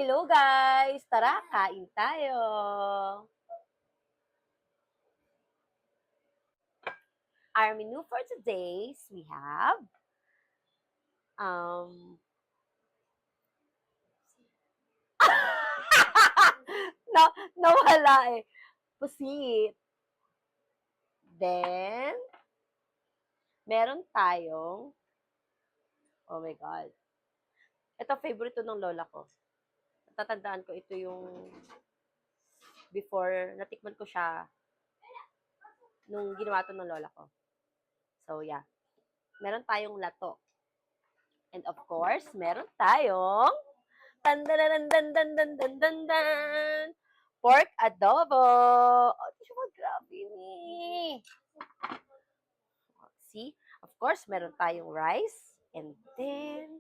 Hello guys! Tara, kain tayo! Our menu for today, we have um na nawala eh. Pusit. Then, meron tayong, oh my God. Ito, favorite to ng lola ko. Natatandaan ko, ito yung before, natikman ko siya nung ginawa to ng lola ko. So, yeah. Meron tayong lato. And of course, meron tayong dan pork adobo. Oh, siya grabe ni. See? Of course, meron tayong rice. And then,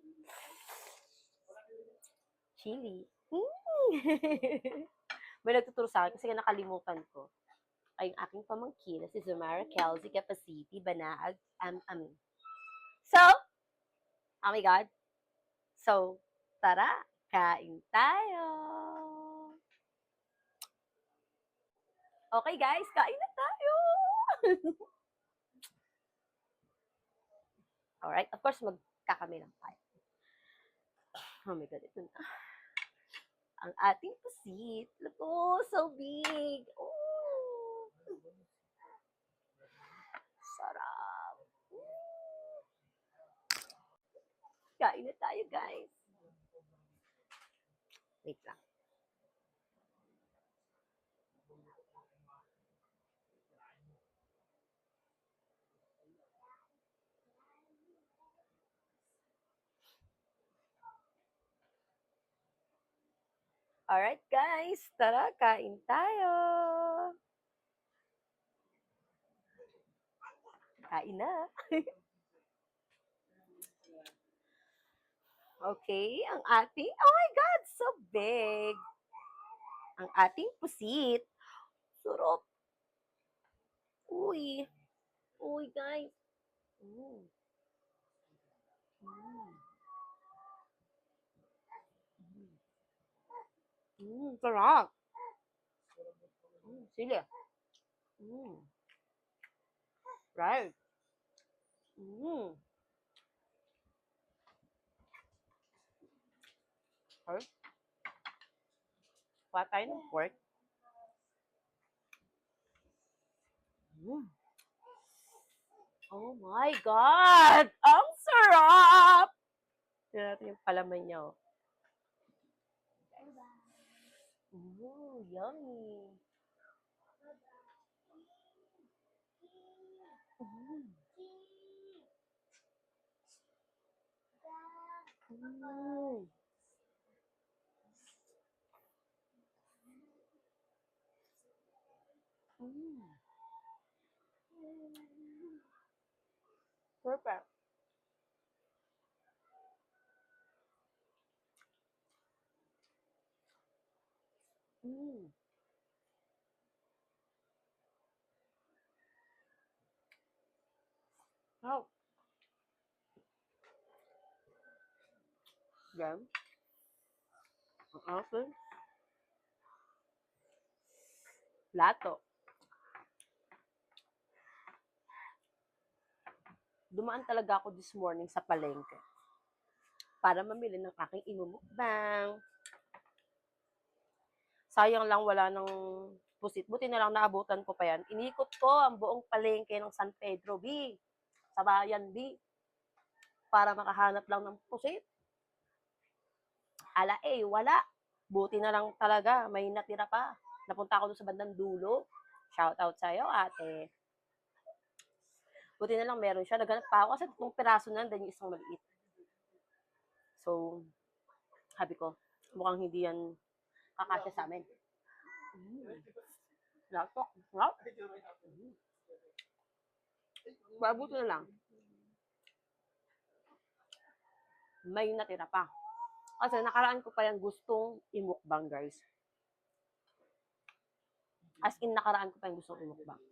chili. May nagtuturo sa akin kasi nakalimutan ko. Ay yung aking pamangkin na si Zumara Kelsey Capacity Banaag So, oh my God. So, tara, kain tayo. Okay guys, kain na tayo. Alright, of course, magkakami lang tayo. Oh my God, ito na. Ang ating pusit. Look, oh, so big. Oh. Sarap. Kain na tayo, guys. Wait lang. Alright, guys. Tara, kain tayo. Kain na. Okay, ang ating, oh my God, so big. Ang ating pusit. Surop. Uy. Uy, guys. Mm. Sarap. Sili. Right. Mm. Okay. Kuha tayo ng pork. Oh my God! Ang sarap! Tignan natin yung palaman niya. Ooh, yummy. Mm. Mm. Perfect. Mm. Oh. Yan. Ang asin. Lato. Dumaan talaga ako this morning sa palengke para mamili ng aking imumukbang. Sayang lang wala ng pusit. Buti na lang naabutan ko pa yan. Inikot ko ang buong palengke ng San Pedro B. Sa bayan B. Para makahanap lang ng pusit. Ala wala. Buti na lang talaga. May natira pa. Napunta ako doon sa bandang dulo. Shout out sa'yo, ate. Buti na lang meron siya. Naghanap pa ako kasi itong piraso na, then yung isang maliit. So, sabi ko, mukhang hindi yan kakasya sa amin. Lato. Wow. Babuti na lang. May natira pa. Kasi nakaraan ko pa yan gustong imukbang, guys. As in, nakaraan ko pa yung gustong imukbang.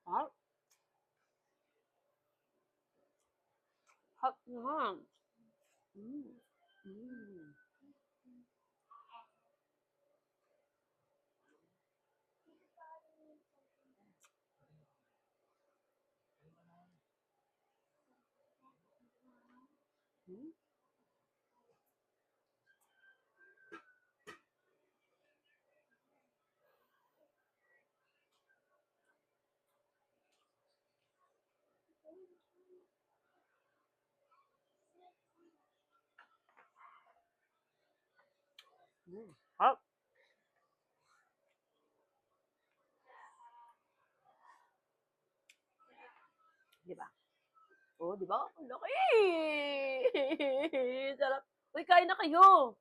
Hot. Hot naman. Mm. Mm. Mm. Mm. Sarap. Di ba? Oh, di ba? Ang laki! Sarap. Uy, kain na kayo!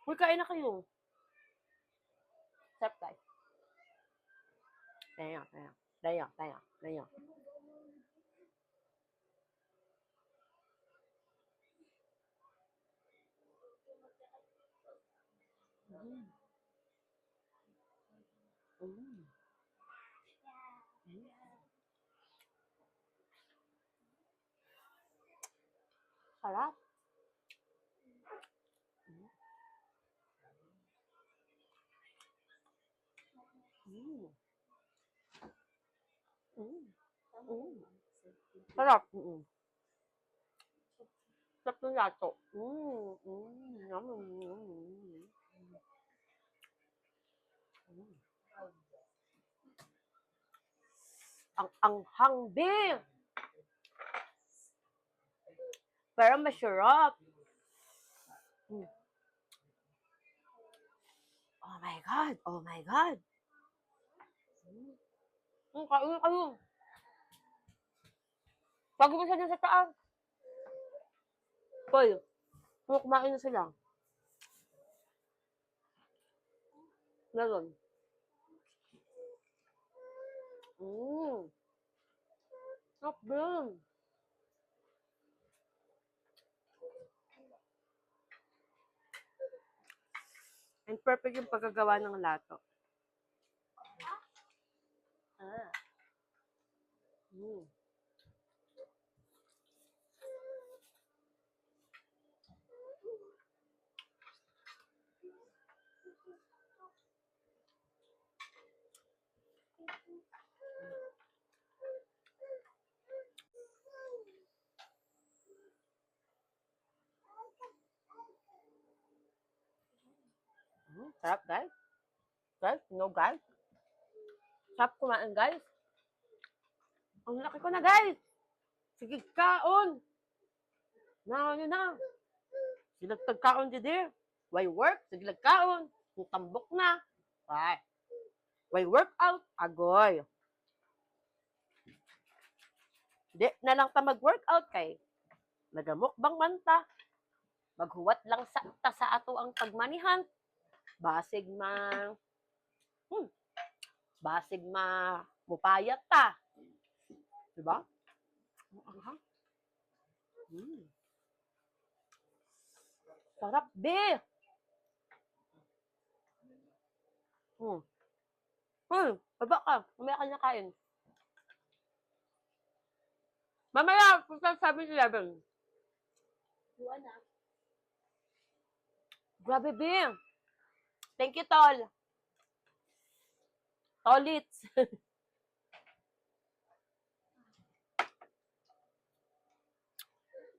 Uy, kain na kayo! Sarap, guys. Tayo, tayo. Tayo, tayo, tayo. Mm. Mm. Mm. Sarap. Mm. Mm. Mm. Sarap. Mm. Sarap ng lato. Mm. Mm. Yum. Mm. Mm. Ang anghang, be! Pero masarap. Mm. Oh my God! Oh my God! Mm. Kain na kayo. Pag mo siya dyan sa taas. Hoy, kumain na sila. Meron. Mm. Sarap din. And perfect yung pagkagawa ng lato. Ah. Mm. Mm. Sarap, guys. Guys, no guys. Sarap kumain, guys. Ang laki ko na, guys. Sige, kaon. Na, ano na. Silagtag kaon, didi. Why work? Sige, kaon. Kung tambok na. Right. Why workout? Agoy. Di na lang ta mag-workout kay nagamukbang man ta. Maghuwat lang sa ato ang pagmanihan. Basig hmm, basig mupayat ta. Diba? Uh-huh. Mm. Sarap, be! Hmm. Baba ka. Mamaya ka na kain. Mamaya, punta sa 7-Eleven. Grabe, be! Thank you, Tol. Tolits.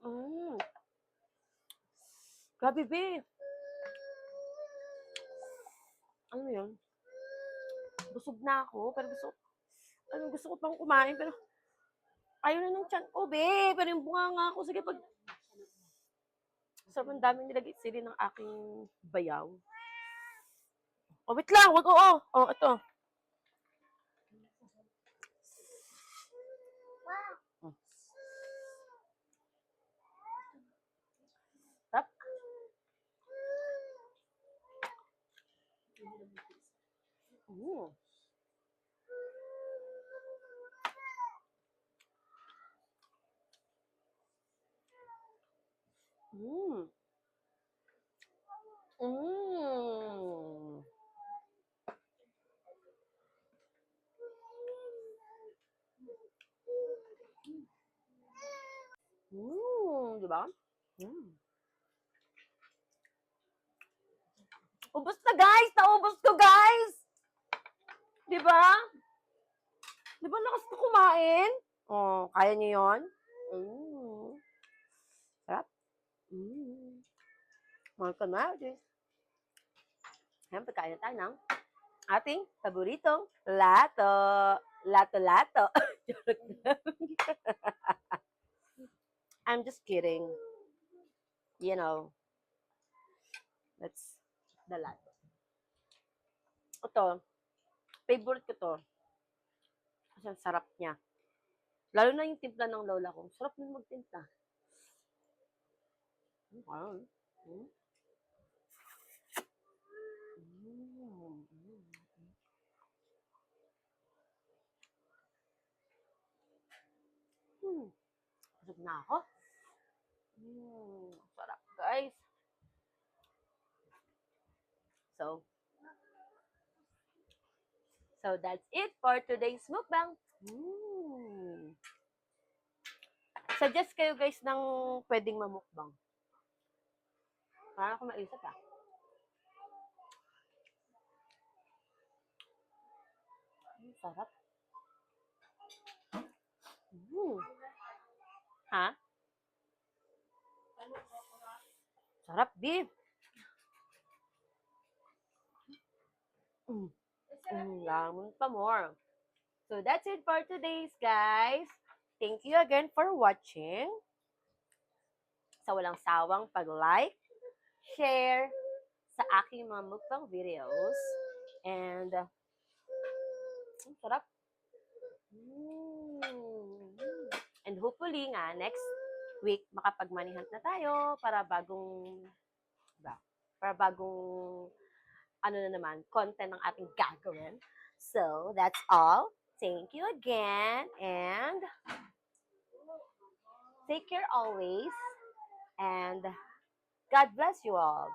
mm. Grabe, be! Ano yun? Busog na ako, pero gusto ko pang kumain, pero ayaw na ng tiyan ko, be! Pero yung bunga nga ako, sige, sobrang daming nilagay sili ng aking bayaw. Oh, wait lang, wag oo. Oh, ito. Mm. Tap. Mm. Mm. Mm. Mm, di ba? Mm. Ubus na guys! Naubos ko guys! Di ba? Di ba lakas ko kumain? Oh, kaya niyo yun? Mm. Sarap. Mm. Mga kamatis. Ayan, pagkain na tayo ng ating paboritong lato. Lato-lato. I'm just kidding. You know, that's the lato. Ito, favorite ko to. Kasi ang sarap niya. Lalo na yung timpla ng lola ko. Sarap din magtimpla. Wow. Mm. Mm. Hmm. Busog na ako. Sarap, guys. So, that's it for today's mukbang. Suggest kayo guys ng pwedeng mamukbang. Para ako maisip sarap. Ha? Sarap, beef. Lamon pa more. So that's it for today's guys. Thank you again for watching. Sa walang sawang pag-like, share sa aking mga mukbang videos. And, sarap. And hopefully nga, next week, makapag-money hunt na tayo para bagong ano na naman, content ng ating gagawin. So, that's all. Thank you again. And, take care always. And, God bless you all.